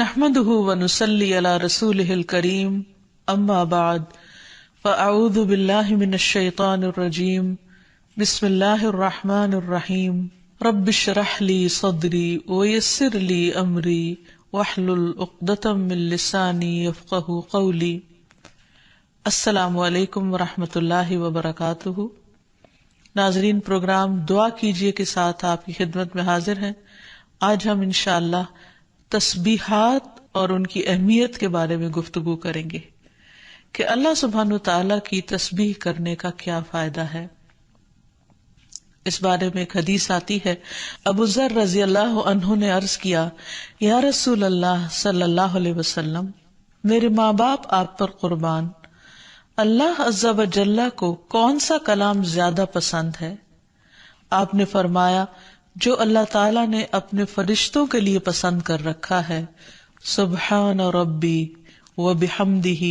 نحمده ونصلي على رسوله الكريم اما بعد فاعوذ بالله من الشيطان الرجيم بسم الله الرحمن الرحيم رب اشرح لي صدري ويسر لي امري واحلل عقدة من لساني يفقهوا قولي۔ السلام علیکم ورحمۃ اللہ وبرکاتہ۔ ناظرین، پروگرام دعا کیجیے کے ساتھ آپ کی خدمت میں حاضر ہیں۔ آج ہم انشاءاللہ تسبیحات اور ان کی اہمیت کے بارے میں گفتگو کریں گے کہ اللہ سبحانہ وتعالی کی تسبیح کرنے کا کیا فائدہ ہے۔ اس بارے میں ایک حدیث آتی ہے، ابو ذر رضی اللہ عنہ نے عرض کیا، یا رسول اللہ صلی اللہ علیہ وسلم، میرے ماں باپ آپ پر قربان، اللہ عز و جل کو کون سا کلام زیادہ پسند ہے؟ آپ نے فرمایا، جو اللہ تعالیٰ نے اپنے فرشتوں کے لیے پسند کر رکھا ہے، سبحان ربی و بحمدہ،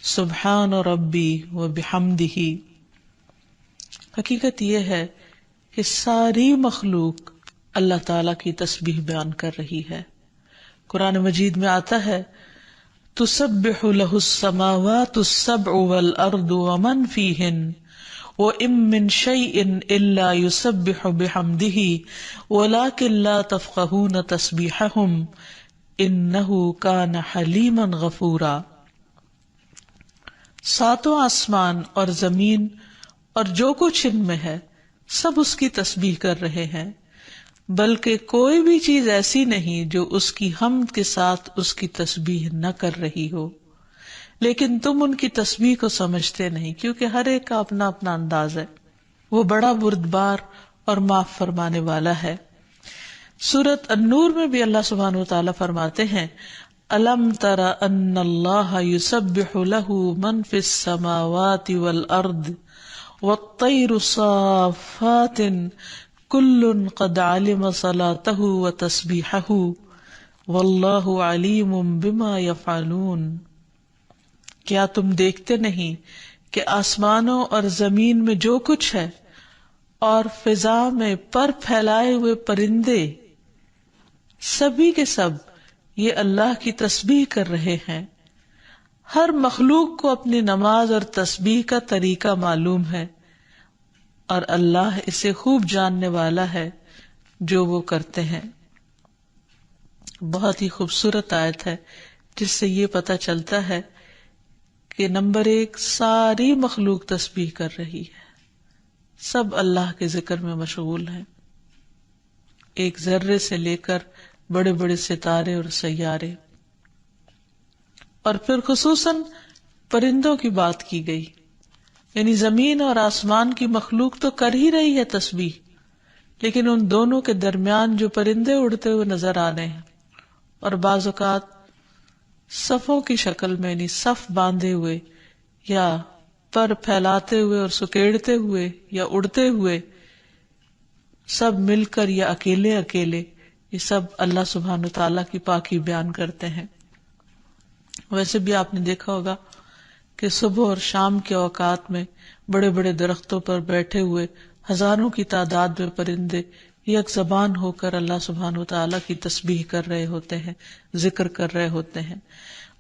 سبحان ربی و بحمدہ۔ حقیقت یہ ہے کہ ساری مخلوق اللہ تعالیٰ کی تسبیح بیان کر رہی ہے۔ قرآن مجید میں آتا ہے، تسبح لہ السماوات السبع والارض ومن فیہن وَإِن مِّن شَيْءٍ إِلَّا يُسَبِّحُ بِحَمْدِهِ وَلَٰكِن لَّا تَفْقَهُونَ تَسْبِيحَهُمْ إِنَّهُ كَانَ حَلِيمًا غَفُورًا۔ ساتوں آسمان اور زمین اور جو کچھ ان میں ہے سب اس کی تسبیح کر رہے ہیں، بلکہ کوئی بھی چیز ایسی نہیں جو اس کی حمد کے ساتھ اس کی تسبیح نہ کر رہی ہو، لیکن تم ان کی تسبیح کو سمجھتے نہیں، کیونکہ ہر ایک کا اپنا اپنا انداز ہے۔ وہ بڑا بردبار اور معاف فرمانے والا ہے۔ سورۃ النور میں بھی اللہ سبحانہ وتعالیٰ فرماتے ہیں، الم تر ان اللہ یسبح لہ من فی السماوات والارض والطیر صافات کل قد علم صلاتہ وتسبیحہ واللہ علیم بما یفعلون۔ کیا تم دیکھتے نہیں کہ آسمانوں اور زمین میں جو کچھ ہے اور فضا میں پر پھیلائے ہوئے پرندے سبھی کے سب یہ اللہ کی تسبیح کر رہے ہیں۔ ہر مخلوق کو اپنی نماز اور تسبیح کا طریقہ معلوم ہے، اور اللہ اسے خوب جاننے والا ہے جو وہ کرتے ہیں۔ بہت ہی خوبصورت آیت ہے جس سے یہ پتہ چلتا ہے کہ نمبر ایک، ساری مخلوق تسبیح کر رہی ہے، سب اللہ کے ذکر میں مشغول ہیں، ایک ذرے سے لے کر بڑے بڑے ستارے اور سیارے۔ اور پھر خصوصاً پرندوں کی بات کی گئی، یعنی زمین اور آسمان کی مخلوق تو کر ہی رہی ہے تسبیح، لیکن ان دونوں کے درمیان جو پرندے اڑتے ہوئے نظر آ رہے ہیں، اور بعض اوقات صفوں کی شکل میں، یعنی صف باندھے ہوئے یا پر پھیلاتے ہوئے اور سکیڑتے ہوئے یا اڑتے ہوئے، سب مل کر یا اکیلے اکیلے، یہ سب اللہ سبحانہ تعالیٰ کی پاکی بیان کرتے ہیں۔ ویسے بھی آپ نے دیکھا ہوگا کہ صبح اور شام کے اوقات میں بڑے بڑے درختوں پر بیٹھے ہوئے ہزاروں کی تعداد میں پرندے یک زبان ہو کر اللہ سبحانہ وتعالیٰ کی تسبیح کر رہے ہوتے ہیں، ذکر کر رہے ہوتے ہیں۔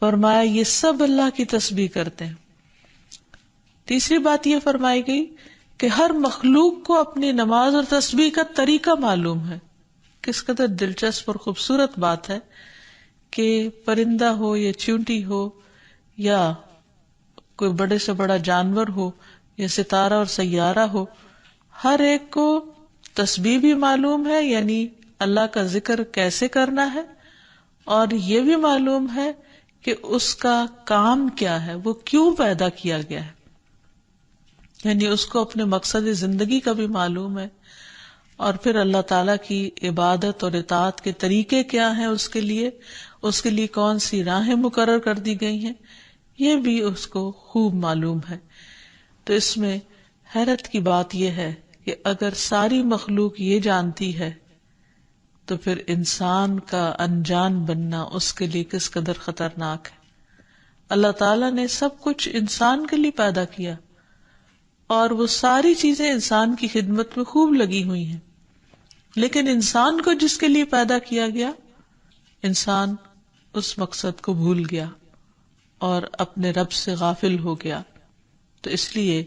فرمایا یہ سب اللہ کی تسبیح کرتے ہیں۔ تیسری بات یہ فرمائی گئی کہ ہر مخلوق کو اپنی نماز اور تسبیح کا طریقہ معلوم ہے۔ کس قدر دلچسپ اور خوبصورت بات ہے کہ پرندہ ہو یا چیونٹی ہو یا کوئی بڑے سے بڑا جانور ہو یا ستارہ اور سیارہ ہو، ہر ایک کو تسبیح بھی معلوم ہے، یعنی اللہ کا ذکر کیسے کرنا ہے، اور یہ بھی معلوم ہے کہ اس کا کام کیا ہے، وہ کیوں پیدا کیا گیا ہے، یعنی اس کو اپنے مقصد زندگی کا بھی معلوم ہے، اور پھر اللہ تعالیٰ کی عبادت اور اطاعت کے طریقے کیا ہیں، اس کے لیے کون سی راہیں مقرر کر دی گئی ہیں، یہ بھی اس کو خوب معلوم ہے۔ تو اس میں حیرت کی بات یہ ہے کہ اگر ساری مخلوق یہ جانتی ہے تو پھر انسان کا انجان بننا اس کے لیے کس قدر خطرناک ہے۔ اللہ تعالیٰ نے سب کچھ انسان کے لیے پیدا کیا، اور وہ ساری چیزیں انسان کی خدمت میں خوب لگی ہوئی ہیں، لیکن انسان کو جس کے لیے پیدا کیا گیا، انسان اس مقصد کو بھول گیا اور اپنے رب سے غافل ہو گیا. تو اس لیے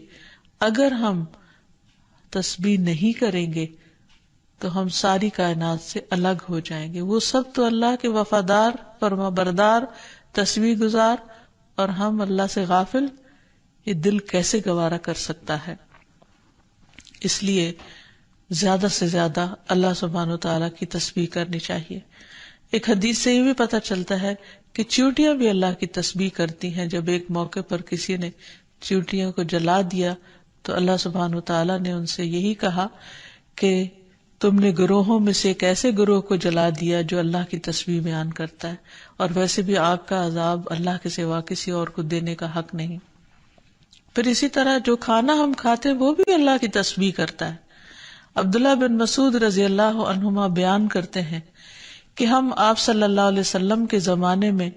اگر ہم تسبیح نہیں کریں گے تو ہم ساری کائنات سے الگ ہو جائیں گے. وہ سب تو اللہ کے وفادار، فرما بردار، تسبیح گزار، اور ہم اللہ سے غافل. یہ دل کیسے گوارا کر سکتا ہے؟ اس لیے زیادہ سے زیادہ اللہ سبحانہ وتعالیٰ کی تسبیح کرنی چاہیے. ایک حدیث سے یہ بھی پتہ چلتا ہے کہ چیونٹیاں بھی اللہ کی تسبیح کرتی ہیں. جب ایک موقع پر کسی نے چیونٹیوں کو جلا دیا تو اللہ سبحانہ وتعالیٰ نے ان سے یہی کہا کہ تم نے گروہوں میں سے ایک ایسے گروہ کو جلا دیا جو اللہ کی تسبیح بیان کرتا ہے، اور ویسے بھی آگ کا عذاب اللہ کے سوا کسی اور کو دینے کا حق نہیں. پھر اسی طرح جو کھانا ہم کھاتے ہیں وہ بھی اللہ کی تسبیح کرتا ہے. عبداللہ بن مسعود رضی اللہ عنہما بیان کرتے ہیں کہ ہم آپ صلی اللہ علیہ وسلم کے زمانے میں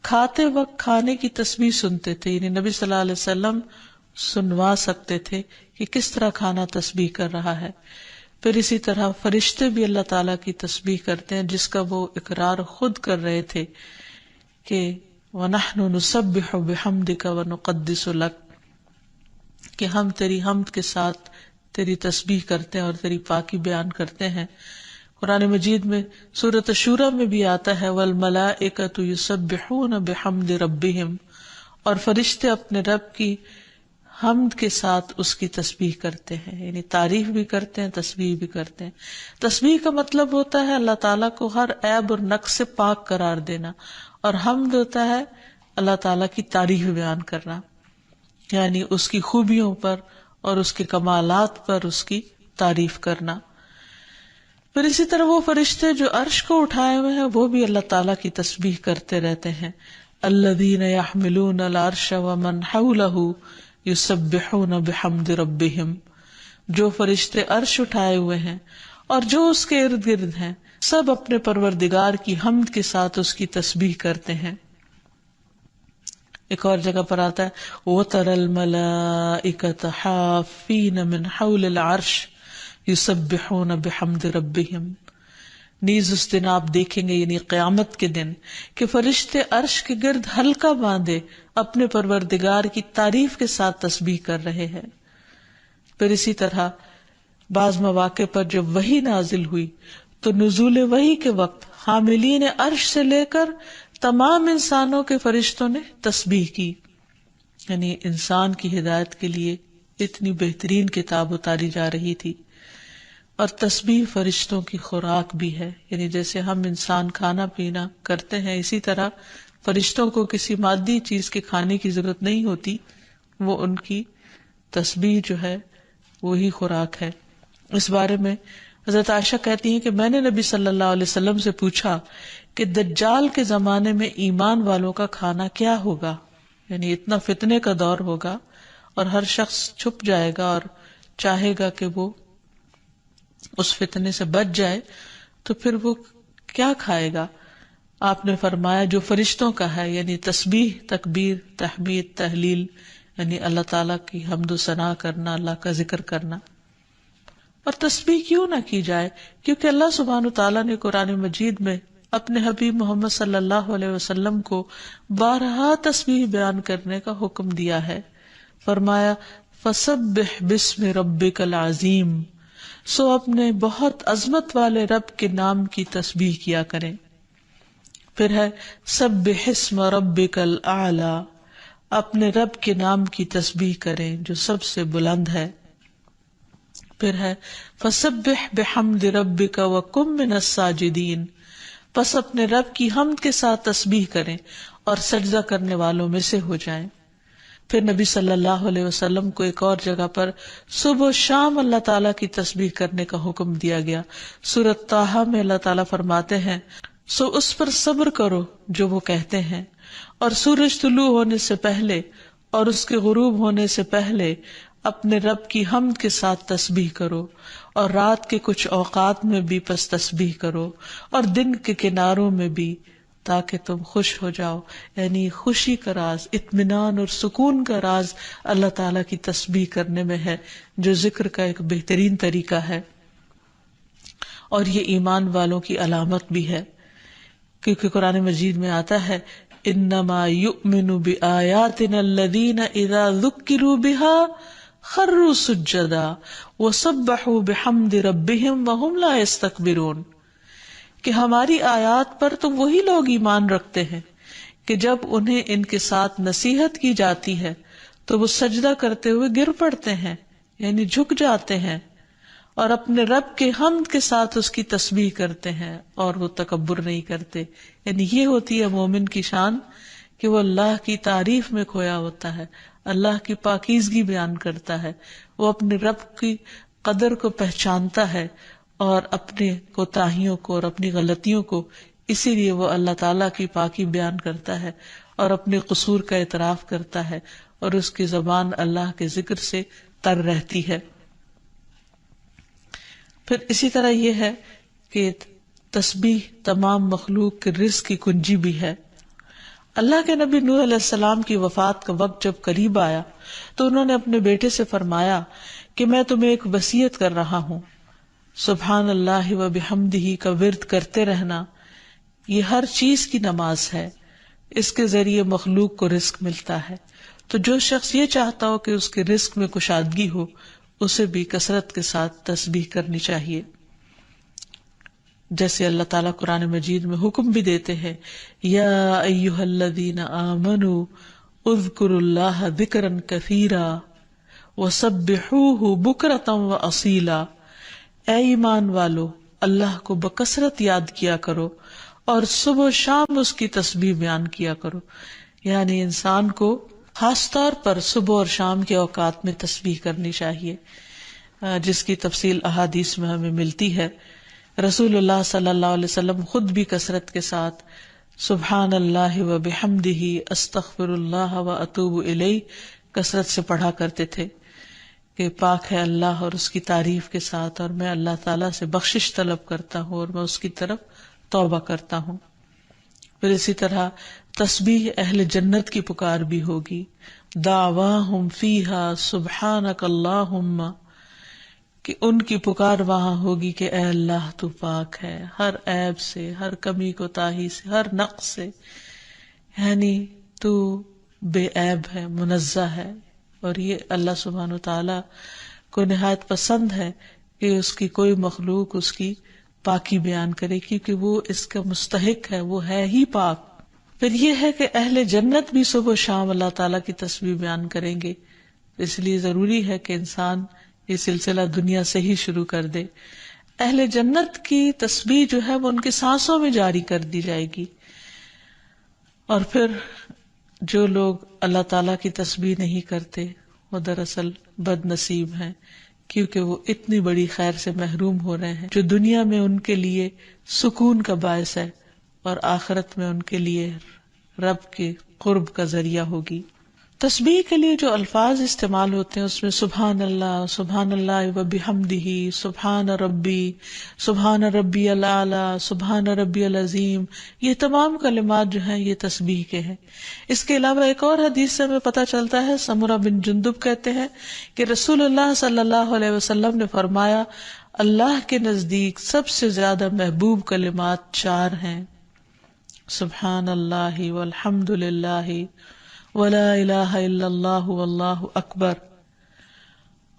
کھاتے وقت کھانے کی تسبیح سنتے تھے، یعنی نبی صلی اللہ علیہ وسلم سنوا سکتے تھے کہ کس طرح کھانا تسبیح کر رہا ہے. پھر اسی طرح فرشتے بھی اللہ تعالیٰ کی تسبیح کرتے ہیں، جس کا وہ اقرار خود کر رہے تھے کہ وَنَحْنُ نُسَبِّحُ بِحَمْدِكَ وَنُقَدِّسُ لَكَ، کہ ہم تیری حمد کے ساتھ تیری تسبیح کرتے ہیں اور تیری پاکی بیان کرتے ہیں. قرآن مجید میں سورۃ الشورى میں بھی آتا ہے وَالْمَلَائِكَةُ يُسَبِّحُونَ بِحَمْدِ رَبِّهِمْ، اور فرشتے اپنے رب کی حمد کے ساتھ اس کی تسبیح کرتے ہیں، یعنی تعریف بھی کرتے ہیں، تسبیح بھی کرتے ہیں. تسبیح کا مطلب ہوتا ہے اللہ تعالیٰ کو ہر عیب اور نقص سے پاک قرار دینا، اور حمد ہوتا ہے اللہ تعالیٰ کی تعریف بیان کرنا، یعنی اس کی خوبیوں پر اور اس کے کمالات پر اس کی تعریف کرنا. پھر اسی طرح وہ فرشتے جو عرش کو اٹھائے ہوئے ہیں وہ بھی اللہ تعالیٰ کی تسبیح کرتے رہتے ہیں. الذین یحملون العرش ومن حولہ یسبحون بحمد ربہم، جو فرشتے عرش اٹھائے ہوئے ہیں اور جو اس کے ارد گرد ہیں سب اپنے پروردگار کی حمد کے ساتھ اس کی تسبیح کرتے ہیں. ایک اور جگہ پر آتا ہے وَتَرَى الْمَلَائِكَةَ حَافِّينَ مِنْ حَوْلِ الْعَرْشِ يُسَبِّحُونَ بِحَمْدِ رَبِّهِمْ. نیز اس دن آپ دیکھیں گے، یعنی قیامت کے دن، کہ فرشتے عرش کے گرد حلقہ باندھے اپنے پروردگار کی تعریف کے ساتھ تسبیح کر رہے ہیں. پھر اسی طرح بعض مواقع پر جب وحی نازل ہوئی تو نزول وحی کے وقت حاملین عرش سے لے کر تمام انسانوں کے فرشتوں نے تسبیح کی، یعنی انسان کی ہدایت کے لیے اتنی بہترین کتاب اتاری جا رہی تھی. اور تسبیح فرشتوں کی خوراک بھی ہے، یعنی جیسے ہم انسان کھانا پینا کرتے ہیں اسی طرح فرشتوں کو کسی مادی چیز کے کھانے کی ضرورت نہیں ہوتی، وہ ان کی تسبیح جو ہے وہی خوراک ہے. اس بارے میں حضرت عائشہ کہتی ہیں کہ میں نے نبی صلی اللہ علیہ وسلم سے پوچھا کہ دجال کے زمانے میں ایمان والوں کا کھانا کیا ہوگا، یعنی اتنا فتنے کا دور ہوگا اور ہر شخص چھپ جائے گا اور چاہے گا کہ وہ اس فتنے سے بچ جائے، تو پھر وہ کیا کھائے گا؟ آپ نے فرمایا جو فرشتوں کا ہے، یعنی تسبیح، تکبیر، تحمید، تحلیل، یعنی اللہ تعالیٰ کی حمد و ثنا کرنا، اللہ کا ذکر کرنا. اور تسبیح کیوں نہ کی جائے؟ کیونکہ اللہ سبحانہ تعالیٰ نے قرآن مجید میں اپنے حبیب محمد صلی اللہ علیہ وسلم کو بارہا تسبیح بیان کرنے کا حکم دیا ہے. فرمایا فسبح باسم ربک العظیم، سو اپنے بہت عظمت والے رب کے نام کی تسبیح کیا کریں. پھر ہے سبح اسم ربک الاعلی، اپنے رب کے نام کی تسبیح کریں جو سب سے بلند ہے. پھر ہے فسبح بحمد ربک وکن من الساجدین، پس اپنے رب کی حمد کے ساتھ تسبیح کریں اور سجدہ کرنے والوں میں سے ہو جائیں. پھر نبی صلی اللہ علیہ وسلم کو ایک اور جگہ پر صبح و شام اللہ تعالیٰ کی تسبیح کرنے کا حکم دیا گیا. سورۃ طٰہٰ میں اللہ تعالیٰ فرماتے ہیں سو اس پر صبر کرو جو وہ کہتے ہیں، اور سورج طلوع ہونے سے پہلے اور اس کے غروب ہونے سے پہلے اپنے رب کی حمد کے ساتھ تسبیح کرو، اور رات کے کچھ اوقات میں بھی پس تسبیح کرو، اور دن کے کناروں میں بھی، تاکہ تم خوش ہو جاؤ. یعنی خوشی کا راز، اطمینان اور سکون کا راز اللہ تعالیٰ کی تسبیح کرنے میں ہے، جو ذکر کا ایک بہترین طریقہ ہے، اور یہ ایمان والوں کی علامت بھی ہے. کیونکہ قرآن مجید میں آتا ہے انما یؤمن بآیاتنا الذین اذا ذکروا بها خروا سجدا وسبحوا بحمد ربهم وهم لا يستكبرون، کہ ہماری آیات پر تو وہی لوگ ایمان رکھتے ہیں کہ جب انہیں ان کے ساتھ نصیحت کی جاتی ہے تو وہ سجدہ کرتے ہوئے گر پڑتے ہیں، یعنی جھک جاتے ہیں، اور اپنے رب کے حمد کے ساتھ اس کی تسبیح کرتے ہیں، اور وہ تکبر نہیں کرتے۔ یعنی یہ ہوتی ہے مومن کی شان کہ وہ اللہ کی تعریف میں کھویا ہوتا ہے، اللہ کی پاکیزگی بیان کرتا ہے، وہ اپنے رب کی قدر کو پہچانتا ہے اور اپنے کوتاہیوں کو اور اپنی غلطیوں کو، اسی لیے وہ اللہ تعالیٰ کی پاکی بیان کرتا ہے اور اپنے قصور کا اعتراف کرتا ہے، اور اس کی زبان اللہ کے ذکر سے تر رہتی ہے۔ پھر اسی طرح یہ ہے کہ تسبیح تمام مخلوق کے رزق کی کنجی بھی ہے۔ اللہ کے نبی نوح علیہ السلام کی وفات کا وقت جب قریب آیا تو انہوں نے اپنے بیٹے سے فرمایا کہ میں تمہیں ایک وصیت کر رہا ہوں، سبحان اللہ و بحمدہ کا ورد کرتے رہنا، یہ ہر چیز کی نماز ہے، اس کے ذریعے مخلوق کو رزق ملتا ہے، تو جو شخص یہ چاہتا ہو کہ اس کے رزق میں کشادگی ہو اسے بھی کثرت کے ساتھ تسبیح کرنی چاہیے۔ جیسے اللہ تعالیٰ قرآن مجید میں حکم بھی دیتے ہیں، یا ایھا الذین آمنوا اذکروا اللہ ذکرا کثیرا وسبحوہ بکرۃ واصیلا، اے ایمان والو اللہ کو بکثرت یاد کیا کرو اور صبح و شام اس کی تسبیح بیان کیا کرو۔ یعنی انسان کو خاص طور پر صبح اور شام کے اوقات میں تسبیح کرنی چاہیے، جس کی تفصیل احادیث میں ہمیں ملتی ہے۔ رسول اللہ صلی اللہ علیہ وسلم خود بھی کثرت کے ساتھ سبحان اللہ و بحمدہ استغفر اللہ و اتوب الیہ کثرت سے پڑھا کرتے تھے کہ پاک ہے اللہ اور اس کی تعریف کے ساتھ، اور میں اللہ تعالیٰ سے بخشش طلب کرتا ہوں اور میں اس کی طرف توبہ کرتا ہوں۔ پھر اسی طرح تسبیح اہل جنت کی پکار بھی ہوگی، دعواہم فیہا سبحانک اللہم، کہ ان کی پکار وہاں ہوگی کہ اے اللہ تو پاک ہے ہر عیب سے، ہر کمی کوتاہی سے، ہر نقص سے، یعنی تو بے عیب ہے، منزہ ہے۔ اور یہ اللہ سبحانہ وتعالیٰ کو نہایت پسند ہے کہ اس کی کوئی مخلوق اس کی پاکی بیان کرے، کیونکہ وہ اس کا مستحق ہے، وہ ہے ہی پاک۔ پھر یہ ہے کہ اہل جنت بھی صبح و شام اللہ تعالیٰ کی تسبیح بیان کریں گے، اس لیے ضروری ہے کہ انسان یہ سلسلہ دنیا سے ہی شروع کر دے۔ اہل جنت کی تسبیح جو ہے وہ ان کے سانسوں میں جاری کر دی جائے گی، اور پھر جو لوگ اللہ تعالیٰ کی تسبیح نہیں کرتے وہ دراصل بد نصیب ہیں، کیونکہ وہ اتنی بڑی خیر سے محروم ہو رہے ہیں جو دنیا میں ان کے لیے سکون کا باعث ہے اور آخرت میں ان کے لیے رب کے قرب کا ذریعہ ہوگی۔ تسبیح کے لیے جو الفاظ استعمال ہوتے ہیں اس میں سبحان اللہ و بحمدہ، سبحان ربی الاعلی، سبحان ربی العظیم، یہ تمام کلمات جو ہیں یہ تسبیح کے ہیں۔ اس کے علاوہ ایک اور حدیث سے ہمیں پتہ چلتا ہے، سمرہ بن جندب کہتے ہیں کہ رسول اللہ صلی اللہ علیہ وسلم نے فرمایا، اللہ کے نزدیک سب سے زیادہ محبوب کلمات 4 ہیں، سبحان اللہ والحمد للہ ولا الہ الا اللہ واللہ اکبر،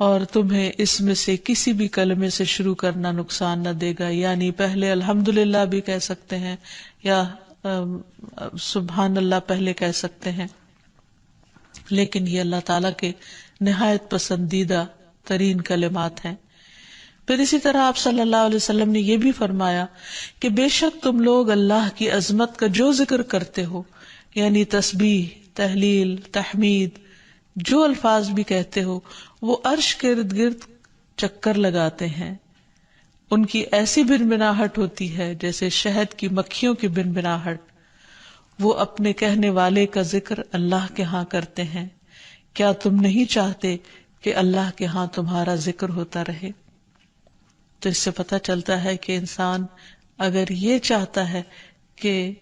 اور تمہیں اس میں سے کسی بھی کلمے سے شروع کرنا نقصان نہ دے گا، یعنی پہلے الحمدللہ بھی کہہ سکتے ہیں یا سبحان اللہ پہلے کہہ سکتے ہیں، لیکن یہ اللہ تعالیٰ کے نہایت پسندیدہ ترین کلمات ہیں۔ پھر اسی طرح آپ صلی اللہ علیہ وسلم نے یہ بھی فرمایا کہ بے شک تم لوگ اللہ کی عظمت کا جو ذکر کرتے ہو، یعنی تسبیح، تحلیل، تحمید، جو الفاظ بھی کہتے ہو، وہ عرش کے ارد گرد چکر لگاتے ہیں، ان کی ایسی بنبناہٹ ہوتی ہے جیسے شہد کی مکھیوں کی بنبناہٹ، وہ اپنے کہنے والے کا ذکر اللہ کے ہاں کرتے ہیں، کیا تم نہیں چاہتے کہ اللہ کے ہاں تمہارا ذکر ہوتا رہے؟ تو اس سے پتہ چلتا ہے کہ انسان اگر یہ چاہتا ہے کہ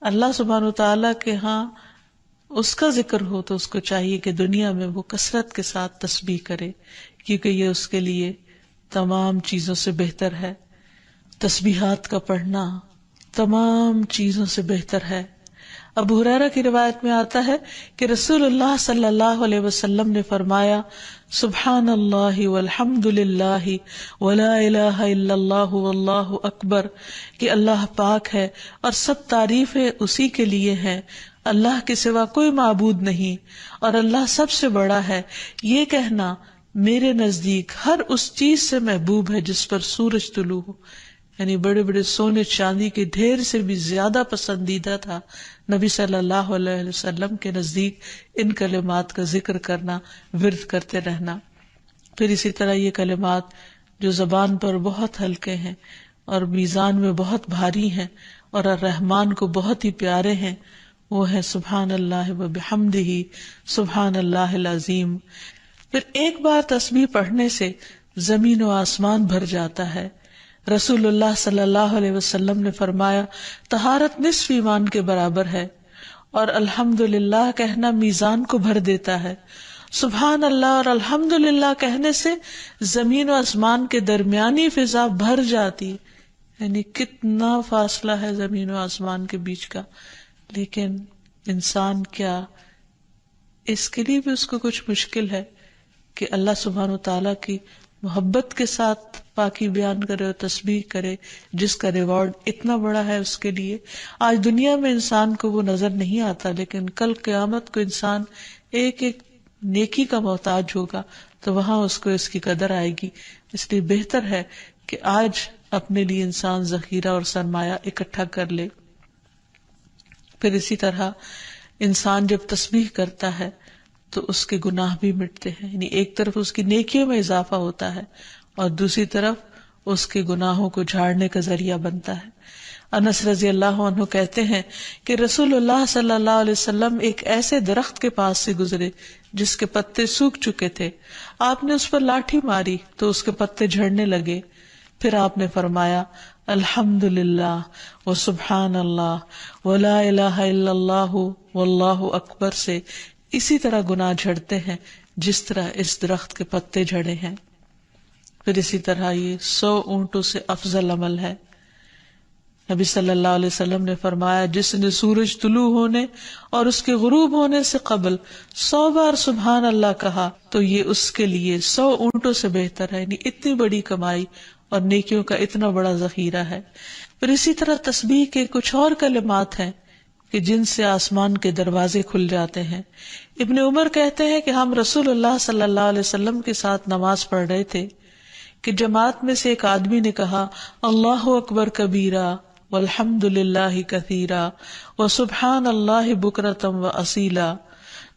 اللہ سبحانہ وتعالیٰ کے ہاں اس کا ذکر ہو تو اس کو چاہیے کہ دنیا میں وہ کثرت کے ساتھ تسبیح کرے، کیونکہ یہ اس کے لیے تمام چیزوں سے بہتر ہے۔ تسبیحات کا پڑھنا تمام چیزوں سے بہتر ہے۔ ابو ہریرہ کی روایت میں آتا ہے کہ رسول اللہ صلی اللہ علیہ وسلم نے فرمایا، سبحان اللہ والحمد للہ ولا الہ الا اللہ واللہ اکبر، کہ اللہ پاک ہے اور سب تعریفیں اسی کے لیے ہیں، اللہ کے سوا کوئی معبود نہیں اور اللہ سب سے بڑا ہے۔ یہ کہنا میرے نزدیک ہر اس چیز سے محبوب ہے جس پر سورج طلوع ہو، یعنی بڑے بڑے سونے چاندی کے ڈھیر سے بھی زیادہ پسندیدہ تھا نبی صلی اللہ علیہ وسلم کے نزدیک ان کلمات کا ذکر کرنا، ورد کرتے رہنا۔ پھر اسی طرح یہ کلمات جو زبان پر بہت ہلکے ہیں اور میزان میں بہت بھاری ہیں اور الرحمن کو بہت ہی پیارے ہیں، وہ ہے سبحان اللہ و بحمدہ، سبحان اللہ العظیم۔ پھر ایک بار تسبیح پڑھنے سے زمین و آسمان بھر جاتا ہے۔ رسول اللہ صلی اللہ علیہ وسلم نے فرمایا، طہارت نصف ایمان کے برابر ہے، اور الحمدللہ کہنا میزان کو بھر دیتا ہے۔ سبحان اللہ اور الحمدللہ کہنے سے زمین و آسمان کے درمیانی فضا بھر جاتی، یعنی کتنا فاصلہ ہے زمین و آسمان کے بیچ کا، لیکن انسان کیا اس کے لیے بھی اس کو کچھ مشکل ہے کہ اللہ سبحانہ وتعالیٰ کی محبت کے ساتھ پاکی بیان کرے اور تسبیح کرے، جس کا ریوارڈ اتنا بڑا ہے اس کے لیے۔ آج دنیا میں انسان کو وہ نظر نہیں آتا، لیکن کل قیامت کو انسان ایک ایک نیکی کا محتاج ہوگا تو وہاں اس کو اس کی قدر آئے گی۔ اس لیے بہتر ہے کہ آج اپنے لیے انسان ذخیرہ اور سرمایہ اکٹھا کر لے۔ پھر اسی طرح انسان جب تسبیح کرتا ہے تو اس کے گناہ بھی مٹتے ہیں، یعنی ایک طرف اس کی نیکیوں میں اضافہ ہوتا ہے اور دوسری طرف اس کے گناہوں کو جھاڑنے کا ذریعہ بنتا ہے۔ انس رضی اللہ عنہ کہتے ہیں کہ رسول اللہ صلی اللہ علیہ وسلم ایک ایسے درخت کے پاس سے گزرے جس کے پتے سوکھ چکے تھے۔ آپ نے اس پر لاٹھی ماری تو اس کے پتے جھڑنے لگے۔ پھر آپ نے فرمایا، الحمدللہ وسبحان اللہ ولا الہ الا اللہ واللہ اکبر سے اسی طرح گناہ جھڑتے ہیں جس طرح اس درخت کے پتے جھڑے ہیں۔ پھر اسی طرح یہ 100 اونٹوں سے افضل عمل ہے۔ نبی صلی اللہ علیہ وسلم نے فرمایا، جس نے سورج طلوع ہونے اور اس کے غروب ہونے سے قبل 100 بار سبحان اللہ کہا تو یہ اس کے لیے 100 اونٹوں سے بہتر ہے، یعنی اتنی بڑی کمائی اور نیکیوں کا اتنا بڑا ذخیرہ ہے۔ پھر اسی طرح تسبیح کے کچھ اور کلمات ہیں کہ جن سے آسمان کے دروازے کھل جاتے ہیں۔ ابن عمر کہتے ہیں کہ ہم رسول اللہ صلی اللہ علیہ وسلم کے ساتھ نماز پڑھ رہے تھے کہ جماعت میں سے ایک آدمی نے کہا، اللہ اکبر کبیرہ والحمد للہ کثیرا وسبحان اللہ بکرۃ واصیلا۔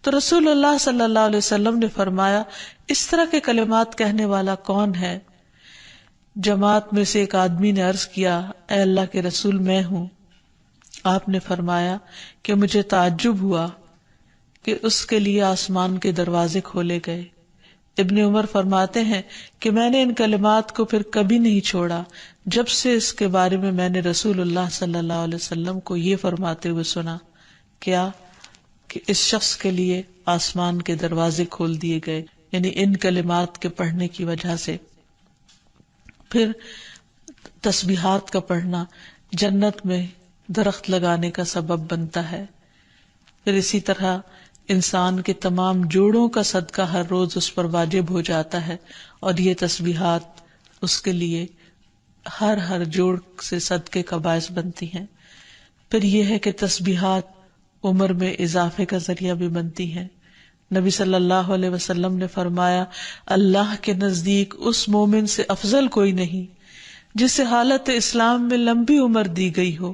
تو رسول اللہ صلی اللہ علیہ وسلم نے فرمایا، اس طرح کے کلمات کہنے والا کون ہے؟ جماعت میں سے ایک آدمی نے عرض کیا، اے اللہ کے رسول، میں ہوں۔ آپ نے فرمایا کہ مجھے تعجب ہوا کہ اس کے لیے آسمان کے دروازے کھولے گئے۔ ابن عمر فرماتے ہیں کہ میں نے ان کلمات کو پھر کبھی نہیں چھوڑا جب سے اس کے بارے میں نے رسول اللہ صلی اللہ علیہ وسلم کو یہ فرماتے ہوئے سنا، کیا کہ اس شخص کے لیے آسمان کے دروازے کھول دیے گئے، یعنی ان کلمات کے پڑھنے کی وجہ سے۔ پھر تسبیحات کا پڑھنا جنت میں درخت لگانے کا سبب بنتا ہے۔ پھر اسی طرح انسان کے تمام جوڑوں کا صدقہ ہر روز اس پر واجب ہو جاتا ہے، اور یہ تسبیحات اس کے لیے ہر جوڑ سے صدقے کا باعث بنتی ہیں۔ پھر یہ ہے کہ تسبیحات عمر میں اضافے کا ذریعہ بھی بنتی ہیں۔ نبی صلی اللہ علیہ وسلم نے فرمایا، اللہ کے نزدیک اس مومن سے افضل کوئی نہیں جسے حالت اسلام میں لمبی عمر دی گئی ہو،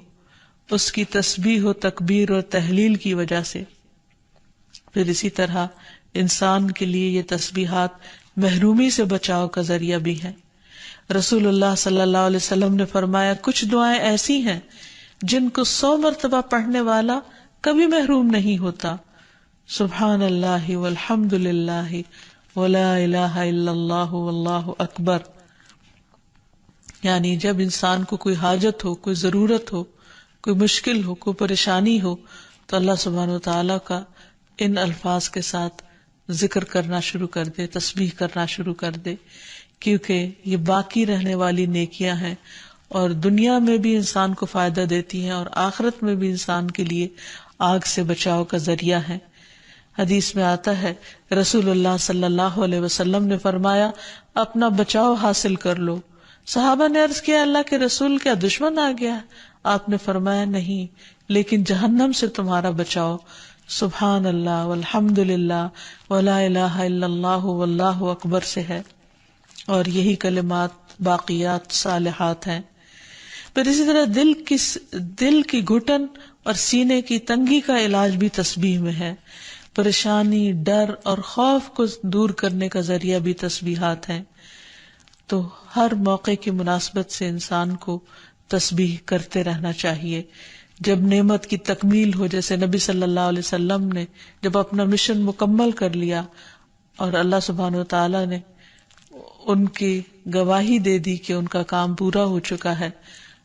اس کی تسبیح و تکبیر اور تحلیل کی وجہ سے۔ پھر اسی طرح انسان کے لیے یہ تسبیحات محرومی سے بچاؤ کا ذریعہ بھی ہے۔ رسول اللہ صلی اللہ علیہ وسلم نے فرمایا، کچھ دعائیں ایسی ہیں جن کو 100 مرتبہ پڑھنے والا کبھی محروم نہیں ہوتا۔ سبحان اللہ والحمد للہ ولا الہ الا اللہ واللہ اکبر، یعنی جب انسان کو کوئی حاجت ہو، کوئی ضرورت ہو، کوئی مشکل ہو، کوئی پریشانی ہو، تو اللہ سبحانہ وتعالیٰ کا ان الفاظ کے ساتھ ذکر کرنا شروع کر دے، تسبیح کرنا شروع کر دے، کیونکہ یہ باقی رہنے والی نیکیاں ہیں اور دنیا میں بھی انسان کو فائدہ دیتی ہیں اور آخرت میں بھی انسان کے لیے آگ سے بچاؤ کا ذریعہ ہے۔ حدیث میں آتا ہے رسول اللہ صلی اللہ علیہ وسلم نے فرمایا اپنا بچاؤ حاصل کر لو۔ صحابہ نے عرض کیا اللہ کے رسول کیا دشمن آ گیا؟ آپ نے فرمایا نہیں، لیکن جہنم سے تمہارا بچاؤ سبحان اللہ والحمد للہ ولا الہ الا اللہ واللہ اکبر سے ہے، اور یہی کلمات باقیات صالحات ہیں۔ پھر اسی طرح دل کی گھٹن اور سینے کی تنگی کا علاج بھی تسبیح میں ہے۔ پریشانی، ڈر اور خوف کو دور کرنے کا ذریعہ بھی تسبیحات ہیں۔ تو ہر موقع کی مناسبت سے انسان کو تسبیح کرتے رہنا چاہیے۔ جب نعمت کی تکمیل ہو، جیسے نبی صلی اللہ علیہ وسلم نے جب اپنا مشن مکمل کر لیا اور اللہ سبحانہ وتعالی نے ان کی گواہی دے دی کہ ان کا کام پورا ہو چکا ہے،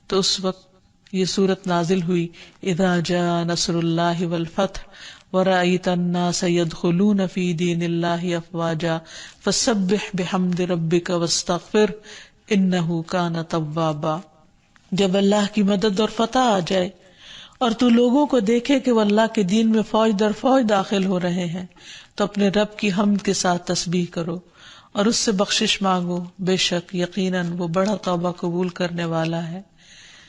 تو اس وقت یہ سورت نازل ہوئی اذا جاء نصر اللہ والفتح ورأیت الناس يدخلون فی دین اللہ افواجا فسبح بحمد ربک واستغفر انہ کان توابا۔ جب اللہ کی مدد اور فتح آ جائے اور تو لوگوں کو دیکھے کہ وہ اللہ کے دین میں فوج در فوج داخل ہو رہے ہیں، تو اپنے رب کی حمد کے ساتھ تسبیح کرو اور اس سے بخشش مانگو، بے شک یقیناً وہ بڑا توبہ قبول کرنے والا ہے۔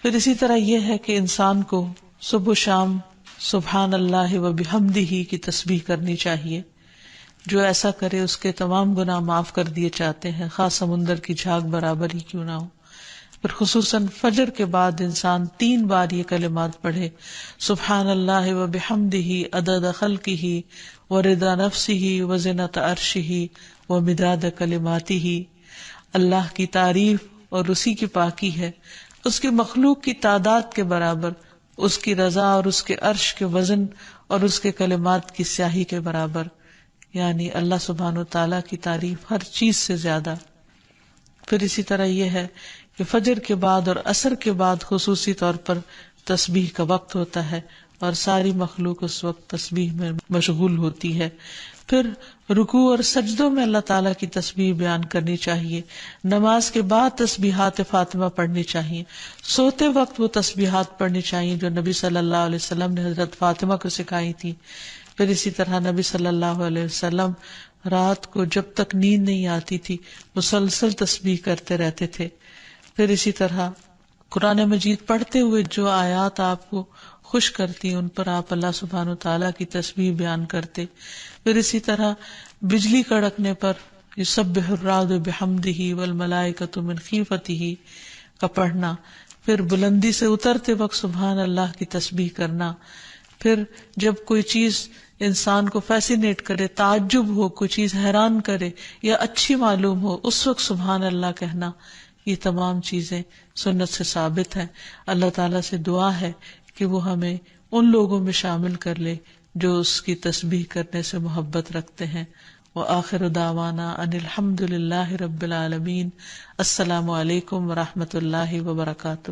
پھر اسی طرح یہ ہے کہ انسان کو صبح و شام سبحان اللہ و بحمدہ کی تسبیح کرنی چاہیے۔ جو ایسا کرے اس کے تمام گناہ معاف کر دیے جاتے ہیں، خاص سمندر کی جھاگ برابر ہی کیوں نہ ہو۔ پھر خصوصاً فجر کے بعد انسان 3 بار یہ کلمات پڑھے، سبحان اللہ و بحمدہ عدد خلقہ ورضا نفسہ وزنۃ عرشہ ومداد کلماتہ۔ اللہ کی تعریف اور اسی کی پاکی ہے، اس کی مخلوق کی تعداد کے برابر، اس کی رضا اور اس کے عرش کے وزن اور اس کے کلمات کی سیاہی کے برابر، یعنی اللہ سبحانہ وتعالیٰ کی تعریف ہر چیز سے زیادہ۔ پھر اسی طرح یہ ہے کہ فجر کے بعد اور عصر کے بعد خصوصی طور پر تسبیح کا وقت ہوتا ہے اور ساری مخلوق اس وقت تسبیح میں مشغول ہوتی ہے۔ پھر رکوع اور سجدوں میں اللہ تعالیٰ کی تسبیح بیان کرنی چاہیے۔ نماز کے بعد تسبیحات فاطمہ پڑھنی چاہیے۔ سوتے وقت وہ تسبیحات پڑھنی چاہیے جو نبی صلی اللہ علیہ وسلم نے حضرت فاطمہ کو سکھائی تھی۔ پھر اسی طرح نبی صلی اللہ علیہ وسلم رات کو جب تک نیند نہیں آتی تھی مسلسل تسبیح کرتے رہتے تھے۔ پھر اسی طرح قرآن مجید پڑھتے ہوئے جو آیات آپ کو خوش کرتی ہیں ان پر آپ اللہ سبحانہ وتعالیٰ کی تسبیح بیان کرتے۔ پھر اسی طرح بجلی کڑکنے پر یسبح الرعد بحمدہ والملائکۃ من خیفتہ کا پڑھنا۔ پھر بلندی سے اترتے وقت سبحان اللہ کی تسبیح کرنا۔ پھر جب کوئی چیز انسان کو فیسینیٹ کرے، تعجب ہو، کوئی چیز حیران کرے یا اچھی معلوم ہو، اس وقت سبحان اللہ کہنا۔ یہ تمام چیزیں سنت سے ثابت ہیں۔ اللہ تعالیٰ سے دعا ہے کہ وہ ہمیں ان لوگوں میں شامل کر لے جو اس کی تسبیح کرنے سے محبت رکھتے ہیں۔ وآخر دعوانا ان الحمد للہ رب العالمین۔ السلام علیکم ورحمۃ اللہ وبرکاتہ۔